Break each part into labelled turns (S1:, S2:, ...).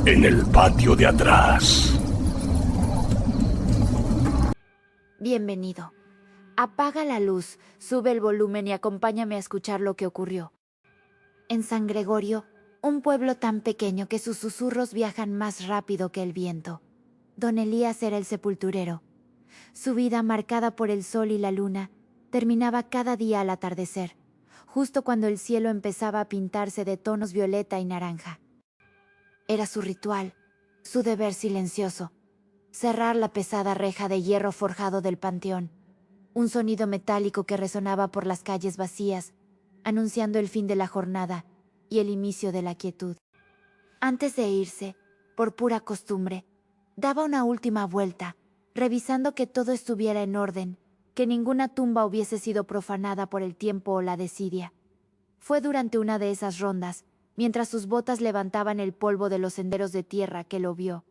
S1: en el patio de atrás.
S2: Bienvenido. Apaga la luz, sube el volumen y acompáñame a escuchar lo que ocurrió. En San Gregorio, un pueblo tan pequeño que sus susurros viajan más rápido que el viento. Don Elías era el sepulturero. Su vida, marcada por el sol y la luna, terminaba cada día al atardecer, justo cuando el cielo empezaba a pintarse de tonos violeta y naranja. Era su ritual, su deber silencioso, cerrar la pesada reja de hierro forjado del panteón, un sonido metálico que resonaba por las calles vacías, anunciando el fin de la jornada y el inicio de la quietud. Antes de irse, por pura costumbre, daba una última vuelta, revisando que todo estuviera en orden, que ninguna tumba hubiese sido profanada por el tiempo o la desidia. Fue durante una de esas rondas, mientras sus botas levantaban el polvo de los senderos de tierra, que lo vio.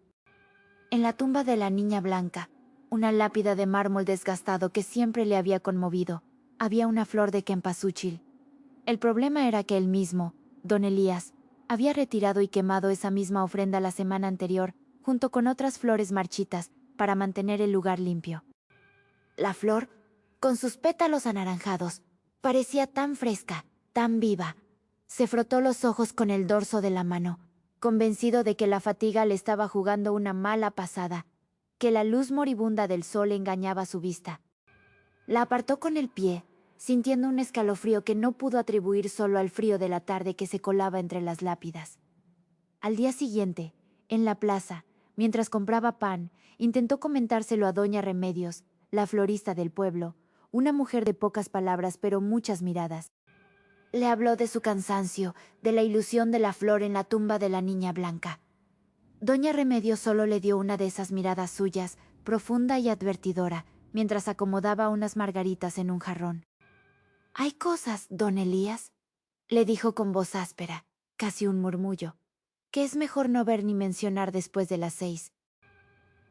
S2: En la tumba de la niña blanca, una lápida de mármol desgastado que siempre le había conmovido, había una flor de cempasúchil. El problema era que él mismo, don Elías, había retirado y quemado esa misma ofrenda la semana anterior, junto con otras flores marchitas, para mantener el lugar limpio. La flor, con sus pétalos anaranjados, parecía tan fresca, tan viva. Se frotó los ojos con el dorso de la mano, convencido de que la fatiga le estaba jugando una mala pasada, que la luz moribunda del sol engañaba su vista. La apartó con el pie, sintiendo un escalofrío que no pudo atribuir solo al frío de la tarde que se colaba entre las lápidas. Al día siguiente, en la plaza, mientras compraba pan, intentó comentárselo a doña Remedios, la florista del pueblo, una mujer de pocas palabras pero muchas miradas. Le habló de su cansancio, de la ilusión de la flor en la tumba de la niña blanca. Doña Remedios solo le dio una de esas miradas suyas, profunda y advertidora, mientras acomodaba unas margaritas en un jarrón. «Hay cosas, don Elías», le dijo con voz áspera, casi un murmullo, «que es mejor no ver ni mencionar después de las 6».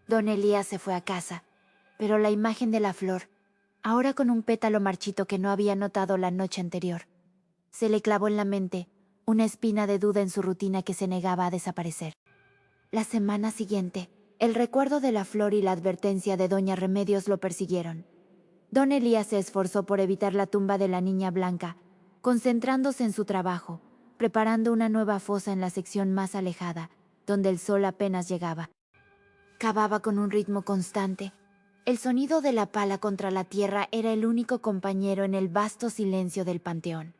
S2: Don Elías se fue a casa, pero la imagen de la flor, ahora con un pétalo marchito que no había notado la noche anterior, se le clavó en la mente, una espina de duda en su rutina que se negaba a desaparecer. La semana siguiente, el recuerdo de la flor y la advertencia de doña Remedios lo persiguieron. Don Elías se esforzó por evitar la tumba de la niña blanca, concentrándose en su trabajo, preparando una nueva fosa en la sección más alejada, donde el sol apenas llegaba. Cavaba con un ritmo constante. El sonido de la pala contra la tierra era el único compañero en el vasto silencio del panteón.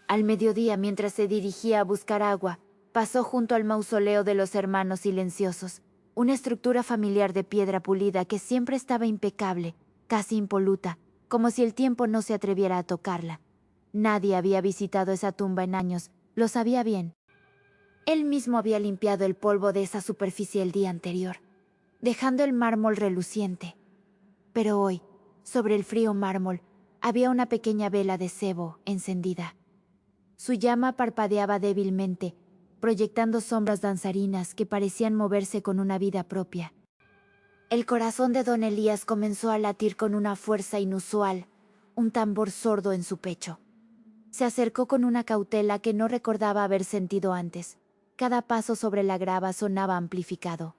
S2: Al mediodía, mientras se dirigía a buscar agua, pasó junto al mausoleo de los hermanos silenciosos, una estructura familiar de piedra pulida que siempre estaba impecable, casi impoluta, como si el tiempo no se atreviera a tocarla. Nadie había visitado esa tumba en años, lo sabía bien. Él mismo había limpiado el polvo de esa superficie el día anterior, dejando el mármol reluciente. Pero hoy, sobre el frío mármol, había una pequeña vela de sebo encendida. Su llama parpadeaba débilmente, proyectando sombras danzarinas que parecían moverse con una vida propia. El corazón de don Elías comenzó a latir con una fuerza inusual, un tambor sordo en su pecho. Se acercó con una cautela que no recordaba haber sentido antes. Cada paso sobre la grava sonaba amplificado.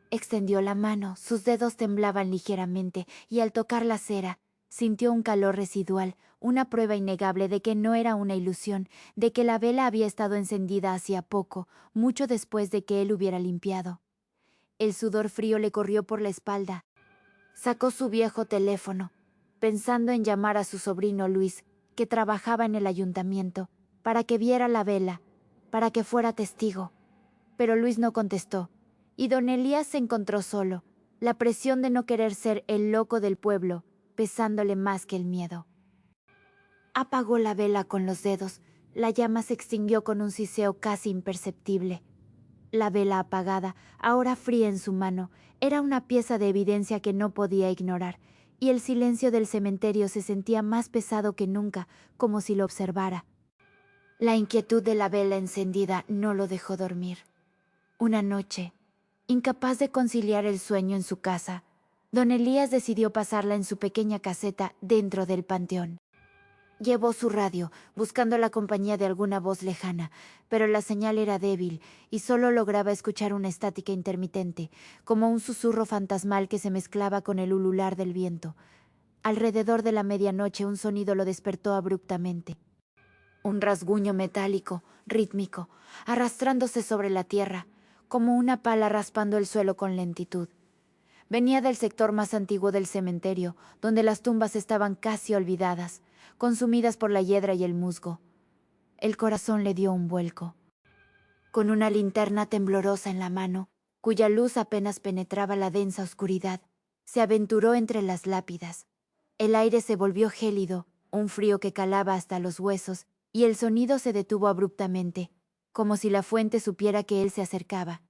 S2: Extendió la mano, sus dedos temblaban ligeramente, y al tocar la cera, sintió un calor residual, una prueba innegable de que no era una ilusión, de que la vela había estado encendida hacía poco, mucho después de que él hubiera limpiado. El sudor frío le corrió por la espalda. Sacó su viejo teléfono, pensando en llamar a su sobrino Luis, que trabajaba en el ayuntamiento, para que viera la vela, para que fuera testigo. Pero Luis no contestó, y don Elías se encontró solo, la presión de no querer ser el loco del pueblo, pesándole más que el miedo. Apagó la vela con los dedos, la llama se extinguió con un siseo casi imperceptible. La vela apagada, ahora fría en su mano, era una pieza de evidencia que no podía ignorar, y el silencio del cementerio se sentía más pesado que nunca, como si lo observara. La inquietud de la vela encendida no lo dejó dormir. Una noche, incapaz de conciliar el sueño en su casa, don Elías decidió pasarla en su pequeña caseta dentro del panteón. Llevó su radio, buscando la compañía de alguna voz lejana, pero la señal era débil y solo lograba escuchar una estática intermitente, como un susurro fantasmal que se mezclaba con el ulular del viento. Alrededor de la medianoche un sonido lo despertó abruptamente. Un rasguño metálico, rítmico, arrastrándose sobre la tierra, como una pala raspando el suelo con lentitud. Venía del sector más antiguo del cementerio, donde las tumbas estaban casi olvidadas, consumidas por la hiedra y el musgo. El corazón le dio un vuelco. Con una linterna temblorosa en la mano, cuya luz apenas penetraba la densa oscuridad, se aventuró entre las lápidas. El aire se volvió gélido, un frío que calaba hasta los huesos, y el sonido se detuvo abruptamente, como si la fuente supiera que él se acercaba.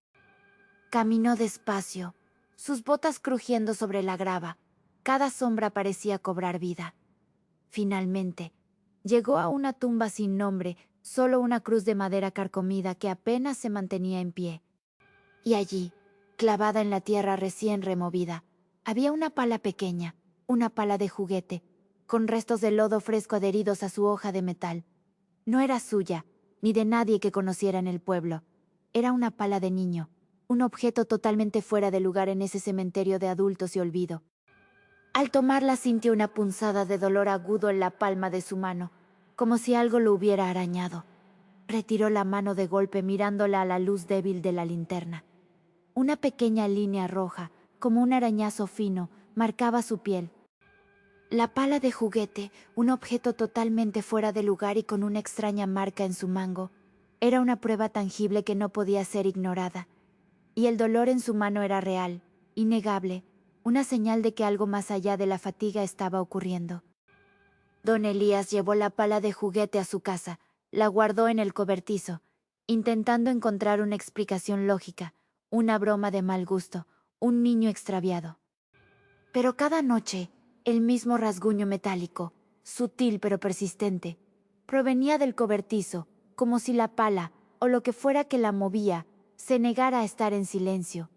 S2: Caminó despacio, sus botas crujiendo sobre la grava. Cada sombra parecía cobrar vida. Finalmente, llegó a una tumba sin nombre, solo una cruz de madera carcomida que apenas se mantenía en pie. Y allí, clavada en la tierra recién removida, había una pala pequeña, una pala de juguete, con restos de lodo fresco adheridos a su hoja de metal. No era suya, ni de nadie que conociera en el pueblo. Era una pala de niño, un objeto totalmente fuera de lugar en ese cementerio de adultos y olvido. Al tomarla sintió una punzada de dolor agudo en la palma de su mano, como si algo lo hubiera arañado. Retiró la mano de golpe mirándola a la luz débil de la linterna. Una pequeña línea roja, como un arañazo fino, marcaba su piel. La pala de juguete, un objeto totalmente fuera de lugar y con una extraña marca en su mango, era una prueba tangible que no podía ser ignorada. Y el dolor en su mano era real, innegable, una señal de que algo más allá de la fatiga estaba ocurriendo. Don Elías llevó la pala de juguete a su casa, la guardó en el cobertizo, intentando encontrar una explicación lógica, una broma de mal gusto, un niño extraviado. Pero cada noche, el mismo rasguño metálico, sutil pero persistente, provenía del cobertizo, como si la pala, o lo que fuera que la movía, se negara a estar en silencio.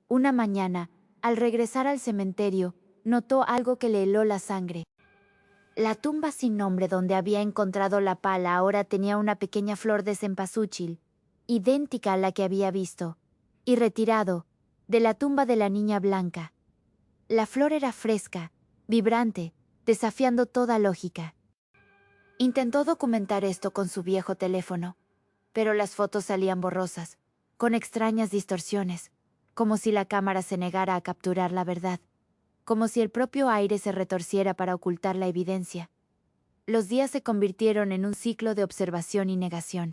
S2: Una mañana, al regresar al cementerio, notó algo que le heló la sangre. La tumba sin nombre donde había encontrado la pala ahora tenía una pequeña flor de cempasúchil, idéntica a la que había visto, y retirado, de la tumba de la niña blanca. La flor era fresca, vibrante, desafiando toda lógica. Intentó documentar esto con su viejo teléfono, pero las fotos salían borrosas, con extrañas distorsiones, como si la cámara se negara a capturar la verdad, como si el propio aire se retorciera para ocultar la evidencia. Los días se convirtieron en un ciclo de observación y negación.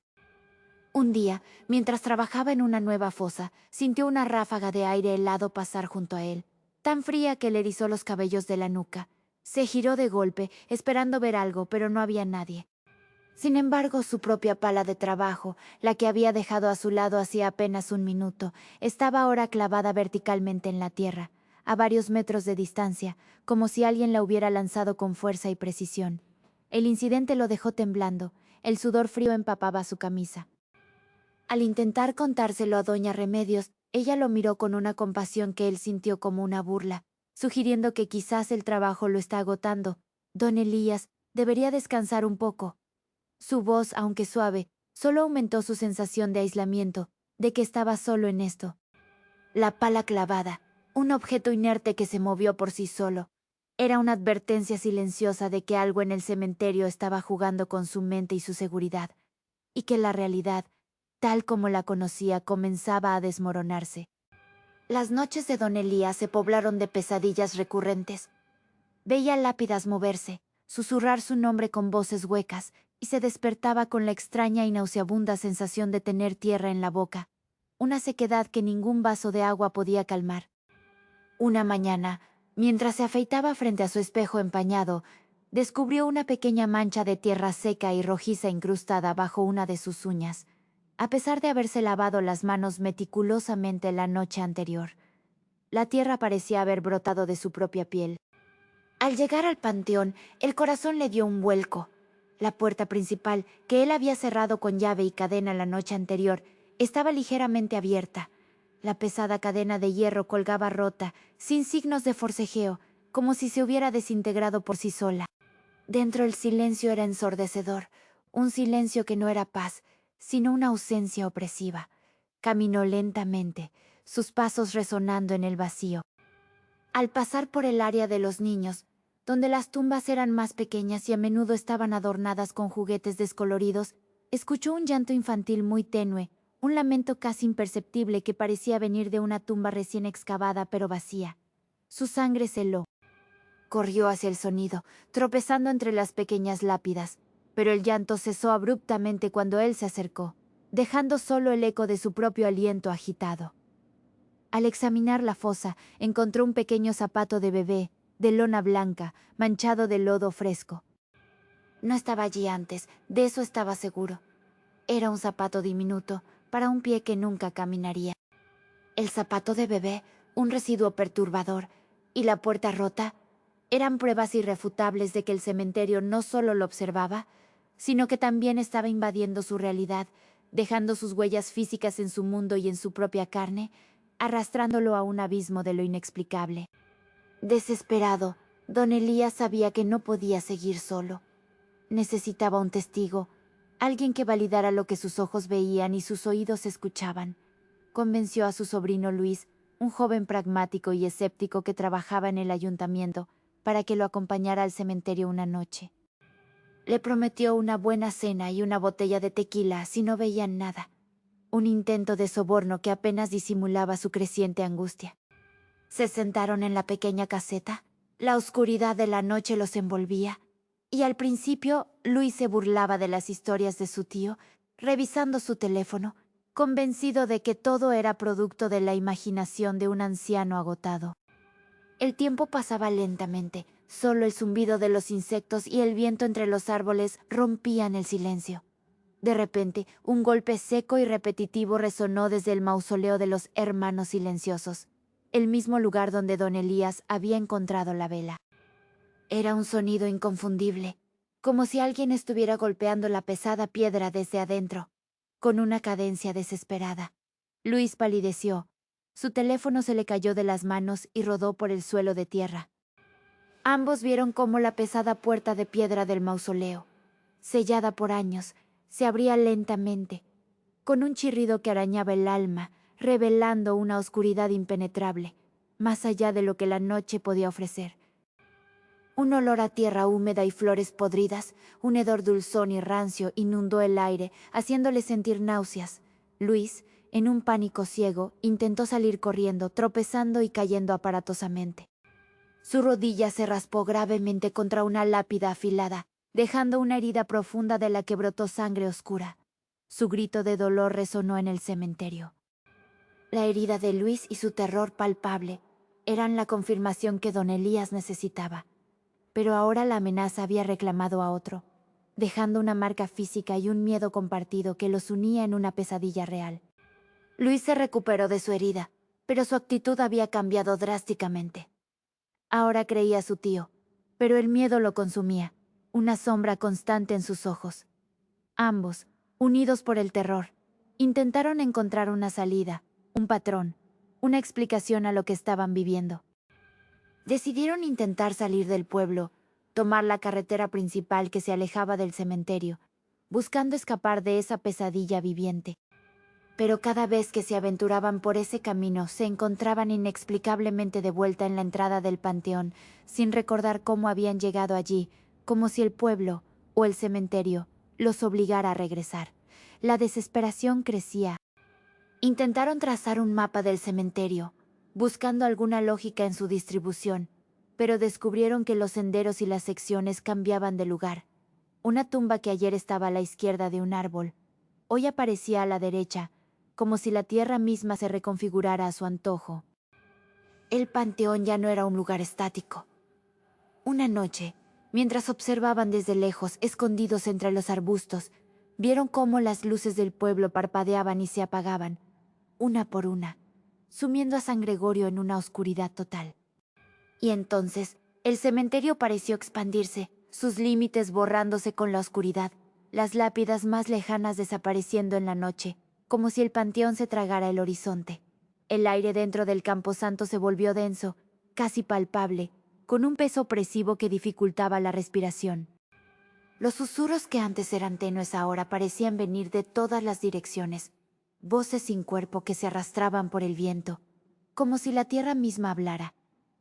S2: Un día, mientras trabajaba en una nueva fosa, sintió una ráfaga de aire helado pasar junto a él, tan fría que le erizó los cabellos de la nuca. Se giró de golpe, esperando ver algo, pero no había nadie. Sin embargo, su propia pala de trabajo, la que había dejado a su lado hacía apenas un minuto, estaba ahora clavada verticalmente en la tierra, a varios metros de distancia, como si alguien la hubiera lanzado con fuerza y precisión. El incidente lo dejó temblando, el sudor frío empapaba su camisa. Al intentar contárselo a doña Remedios, ella lo miró con una compasión que él sintió como una burla, sugiriendo que quizás el trabajo lo está agotando. Don Elías debería descansar un poco. Su voz, aunque suave, solo aumentó su sensación de aislamiento, de que estaba solo en esto. La pala clavada, un objeto inerte que se movió por sí solo, era una advertencia silenciosa de que algo en el cementerio estaba jugando con su mente y su seguridad, y que la realidad, tal como la conocía, comenzaba a desmoronarse. Las noches de don Elías se poblaron de pesadillas recurrentes. Veía lápidas moverse, susurrar su nombre con voces huecas, y se despertaba con la extraña y nauseabunda sensación de tener tierra en la boca, una sequedad que ningún vaso de agua podía calmar. Una mañana, mientras se afeitaba frente a su espejo empañado, descubrió una pequeña mancha de tierra seca y rojiza incrustada bajo una de sus uñas, a pesar de haberse lavado las manos meticulosamente la noche anterior. La tierra parecía haber brotado de su propia piel. Al llegar al panteón, el corazón le dio un vuelco. La puerta principal, que él había cerrado con llave y cadena la noche anterior, estaba ligeramente abierta. La pesada cadena de hierro colgaba rota, sin signos de forcejeo, como si se hubiera desintegrado por sí sola. Dentro el silencio era ensordecedor, un silencio que no era paz, sino una ausencia opresiva. Caminó lentamente, sus pasos resonando en el vacío. Al pasar por el área de los niños, donde las tumbas eran más pequeñas y a menudo estaban adornadas con juguetes descoloridos, escuchó un llanto infantil muy tenue, un lamento casi imperceptible que parecía venir de una tumba recién excavada pero vacía. Su sangre se heló. Corrió hacia el sonido, tropezando entre las pequeñas lápidas, pero el llanto cesó abruptamente cuando él se acercó, dejando solo el eco de su propio aliento agitado. Al examinar la fosa, encontró un pequeño zapato de bebé, de lona blanca, manchado de lodo fresco. No estaba allí antes, de eso estaba seguro. Era un zapato diminuto, para un pie que nunca caminaría. El zapato de bebé, un residuo perturbador, y la puerta rota, eran pruebas irrefutables de que el cementerio no solo lo observaba, sino que también estaba invadiendo su realidad, dejando sus huellas físicas en su mundo y en su propia carne, arrastrándolo a un abismo de lo inexplicable. Desesperado, don Elías sabía que no podía seguir solo. Necesitaba un testigo, alguien que validara lo que sus ojos veían y sus oídos escuchaban. Convenció a su sobrino Luis, un joven pragmático y escéptico que trabajaba en el ayuntamiento, para que lo acompañara al cementerio una noche. Le prometió una buena cena y una botella de tequila si no veían nada. Un intento de soborno que apenas disimulaba su creciente angustia. Se sentaron en la pequeña caseta, la oscuridad de la noche los envolvía, y al principio Luis se burlaba de las historias de su tío, revisando su teléfono, convencido de que todo era producto de la imaginación de un anciano agotado. El tiempo pasaba lentamente, solo el zumbido de los insectos y el viento entre los árboles rompían el silencio. De repente, un golpe seco y repetitivo resonó desde el mausoleo de los hermanos silenciosos, el mismo lugar donde don Elías había encontrado la vela. Era un sonido inconfundible, como si alguien estuviera golpeando la pesada piedra desde adentro, con una cadencia desesperada. Luis palideció. Su teléfono se le cayó de las manos y rodó por el suelo de tierra. Ambos vieron cómo la pesada puerta de piedra del mausoleo, sellada por años, se abría lentamente, con un chirrido que arañaba el alma, revelando una oscuridad impenetrable, más allá de lo que la noche podía ofrecer. Un olor a tierra húmeda y flores podridas, un hedor dulzón y rancio inundó el aire, haciéndole sentir náuseas. Luis, en un pánico ciego, intentó salir corriendo, tropezando y cayendo aparatosamente. Su rodilla se raspó gravemente contra una lápida afilada, dejando una herida profunda de la que brotó sangre oscura. Su grito de dolor resonó en el cementerio. La herida de Luis y su terror palpable eran la confirmación que don Elías necesitaba. Pero ahora la amenaza había reclamado a otro, dejando una marca física y un miedo compartido que los unía en una pesadilla real. Luis se recuperó de su herida, pero su actitud había cambiado drásticamente. Ahora creía a su tío, pero el miedo lo consumía, una sombra constante en sus ojos. Ambos, unidos por el terror, intentaron encontrar una salida, un patrón, una explicación a lo que estaban viviendo. Decidieron intentar salir del pueblo, tomar la carretera principal que se alejaba del cementerio, buscando escapar de esa pesadilla viviente. Pero cada vez que se aventuraban por ese camino se encontraban inexplicablemente de vuelta en la entrada del panteón, sin recordar cómo habían llegado allí, como si el pueblo, o el cementerio, los obligara a regresar. La desesperación crecía. Intentaron trazar un mapa del cementerio, buscando alguna lógica en su distribución, pero descubrieron que los senderos y las secciones cambiaban de lugar. Una tumba que ayer estaba a la izquierda de un árbol, hoy aparecía a la derecha, como si la tierra misma se reconfigurara a su antojo. El panteón ya no era un lugar estático. Una noche, mientras observaban desde lejos, escondidos entre los arbustos, vieron cómo las luces del pueblo parpadeaban y se apagaban, una por una, sumiendo a San Gregorio en una oscuridad total. Y entonces, el cementerio pareció expandirse, sus límites borrándose con la oscuridad, las lápidas más lejanas desapareciendo en la noche, como si el panteón se tragara el horizonte. El aire dentro del camposanto se volvió denso, casi palpable, con un peso opresivo que dificultaba la respiración. Los susurros que antes eran tenues ahora parecían venir de todas las direcciones, voces sin cuerpo que se arrastraban por el viento, como si la tierra misma hablara,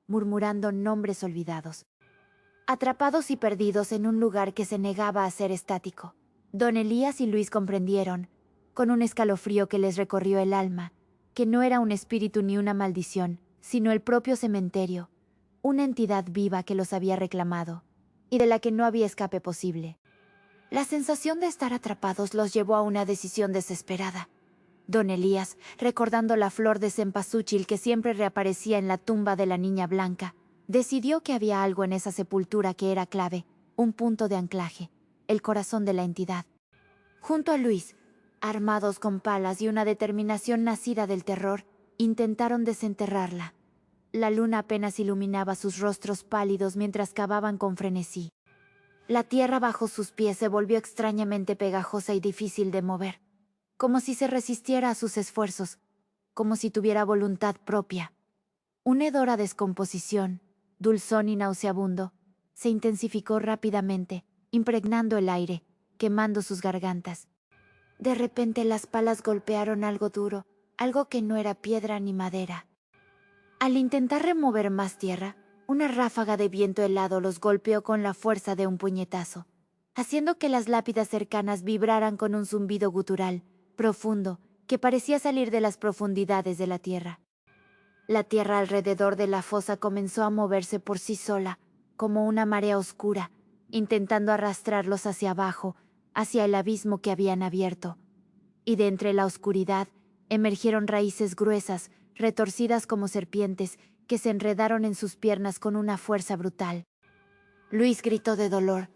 S2: murmurando nombres olvidados. Atrapados y perdidos en un lugar que se negaba a ser estático, don Elías y Luis comprendieron, con un escalofrío que les recorrió el alma, que no era un espíritu ni una maldición, sino el propio cementerio, una entidad viva que los había reclamado, y de la que no había escape posible. La sensación de estar atrapados los llevó a una decisión desesperada. Don Elías, recordando la flor de cempasúchil que siempre reaparecía en la tumba de la niña blanca, decidió que había algo en esa sepultura que era clave, un punto de anclaje, el corazón de la entidad. Junto a Luis, armados con palas y una determinación nacida del terror, intentaron desenterrarla. La luna apenas iluminaba sus rostros pálidos mientras cavaban con frenesí. La tierra bajo sus pies se volvió extrañamente pegajosa y difícil de mover, como si se resistiera a sus esfuerzos, como si tuviera voluntad propia. Un hedor a descomposición, dulzón y nauseabundo, se intensificó rápidamente, impregnando el aire, quemando sus gargantas. De repente las palas golpearon algo duro, algo que no era piedra ni madera. Al intentar remover más tierra, una ráfaga de viento helado los golpeó con la fuerza de un puñetazo, haciendo que las lápidas cercanas vibraran con un zumbido gutural, profundo, que parecía salir de las profundidades de la tierra. La tierra alrededor de la fosa comenzó a moverse por sí sola, como una marea oscura, intentando arrastrarlos hacia abajo, hacia el abismo que habían abierto. Y de entre la oscuridad emergieron raíces gruesas, retorcidas como serpientes, que se enredaron en sus piernas con una fuerza brutal. Luis gritó de dolor.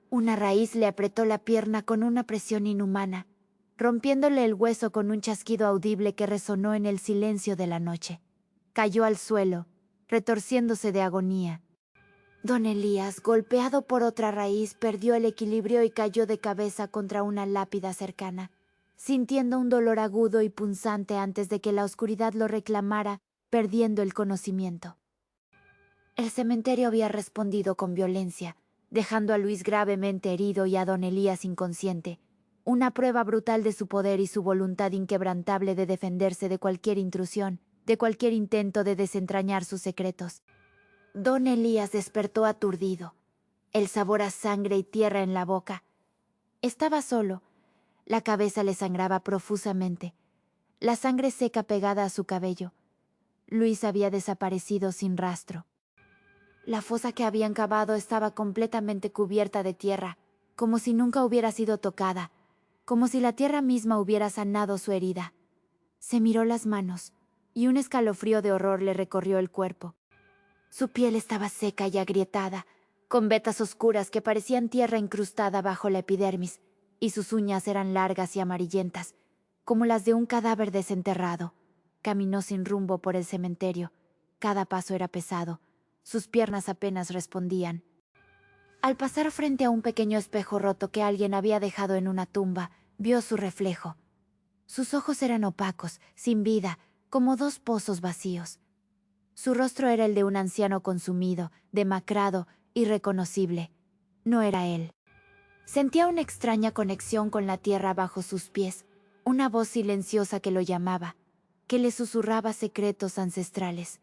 S2: Una raíz le apretó la pierna con una presión inhumana, rompiéndole el hueso con un chasquido audible que resonó en el silencio de la noche. Cayó al suelo, retorciéndose de agonía. Don Elías, golpeado por otra raíz, perdió el equilibrio y cayó de cabeza contra una lápida cercana, sintiendo un dolor agudo y punzante antes de que la oscuridad lo reclamara, perdiendo el conocimiento. El cementerio había respondido con violencia, dejando a Luis gravemente herido y a don Elías inconsciente, una prueba brutal de su poder y su voluntad inquebrantable de defenderse de cualquier intrusión, de cualquier intento de desentrañar sus secretos. Don Elías despertó aturdido, el sabor a sangre y tierra en la boca. Estaba solo. La cabeza le sangraba profusamente, la sangre seca pegada a su cabello. Luis había desaparecido sin rastro. La fosa que habían cavado estaba completamente cubierta de tierra, como si nunca hubiera sido tocada, como si la tierra misma hubiera sanado su herida. Se miró las manos, y un escalofrío de horror le recorrió el cuerpo. Su piel estaba seca y agrietada, con vetas oscuras que parecían tierra incrustada bajo la epidermis, y sus uñas eran largas y amarillentas, como las de un cadáver desenterrado. Caminó sin rumbo por el cementerio. Cada paso era pesado. Sus piernas apenas respondían. Al pasar frente a un pequeño espejo roto que alguien había dejado en una tumba, vio su reflejo. Sus ojos eran opacos, sin vida, como dos pozos vacíos. Su rostro era el de un anciano consumido, demacrado, irreconocible. No era él. Sentía una extraña conexión con la tierra bajo sus pies, una voz silenciosa que lo llamaba, que le susurraba secretos ancestrales.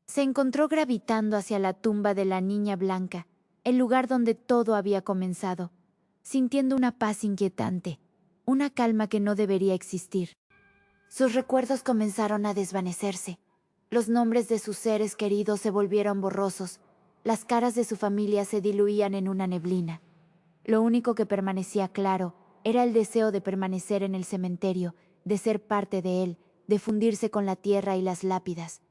S2: Se encontró gravitando hacia la tumba de la niña blanca, el lugar donde todo había comenzado, sintiendo una paz inquietante, una calma que no debería existir. Sus recuerdos comenzaron a desvanecerse. Los nombres de sus seres queridos se volvieron borrosos, las caras de su familia se diluían en una neblina. Lo único que permanecía claro era el deseo de permanecer en el cementerio, de ser parte de él, de fundirse con la tierra y las lápidas.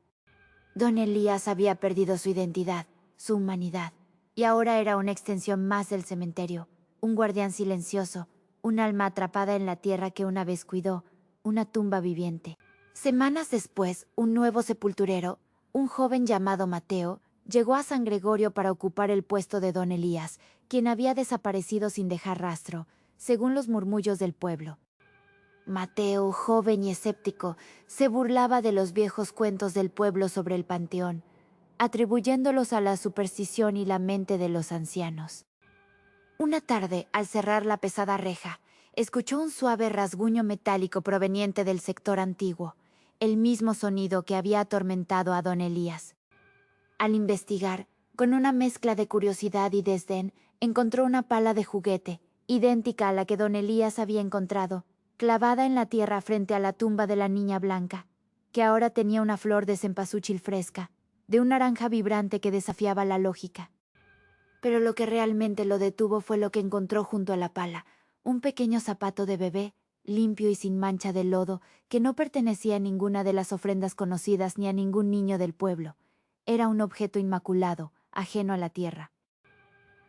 S2: Don Elías había perdido su identidad, su humanidad, y ahora era una extensión más del cementerio, un guardián silencioso, un alma atrapada en la tierra que una vez cuidó, una tumba viviente. Semanas después, un nuevo sepulturero, un joven llamado Mateo, llegó a San Gregorio para ocupar el puesto de don Elías, quien había desaparecido sin dejar rastro, según los murmullos del pueblo. Mateo, joven y escéptico, se burlaba de los viejos cuentos del pueblo sobre el panteón, atribuyéndolos a la superstición y la mente de los ancianos. Una tarde, al cerrar la pesada reja, escuchó un suave rasguño metálico proveniente del sector antiguo, el mismo sonido que había atormentado a don Elías. Al investigar, con una mezcla de curiosidad y desdén, encontró una pala de juguete, idéntica a la que don Elías había encontrado, clavada en la tierra frente a la tumba de la niña blanca, que ahora tenía una flor de cempasúchil fresca, de un naranja vibrante que desafiaba la lógica. Pero lo que realmente lo detuvo fue lo que encontró junto a la pala, un pequeño zapato de bebé, limpio y sin mancha de lodo, que no pertenecía a ninguna de las ofrendas conocidas ni a ningún niño del pueblo. Era un objeto inmaculado, ajeno a la tierra.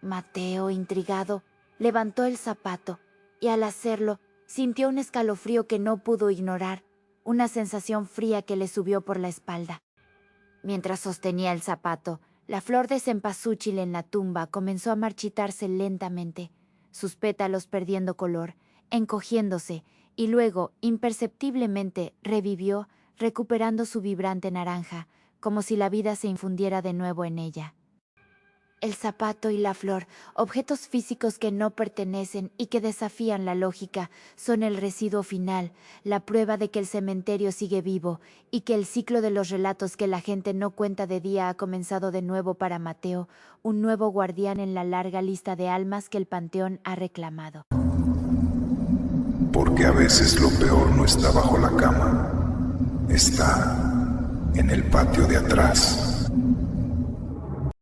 S2: Mateo, intrigado, levantó el zapato, y al hacerlo, sintió un escalofrío que no pudo ignorar, una sensación fría que le subió por la espalda. Mientras sostenía el zapato, la flor de cempasúchil en la tumba comenzó a marchitarse lentamente, sus pétalos perdiendo color, encogiéndose, y luego, imperceptiblemente, revivió, recuperando su vibrante naranja, como si la vida se infundiera de nuevo en ella. El zapato y la flor, objetos físicos que no pertenecen y que desafían la lógica, son el residuo final, la prueba de que el cementerio sigue vivo y que el ciclo de los relatos que la gente no cuenta de día ha comenzado de nuevo para Mateo, un nuevo guardián en la larga lista de almas que el panteón ha reclamado.
S1: Porque a veces lo peor no está bajo la cama, está en el patio de atrás.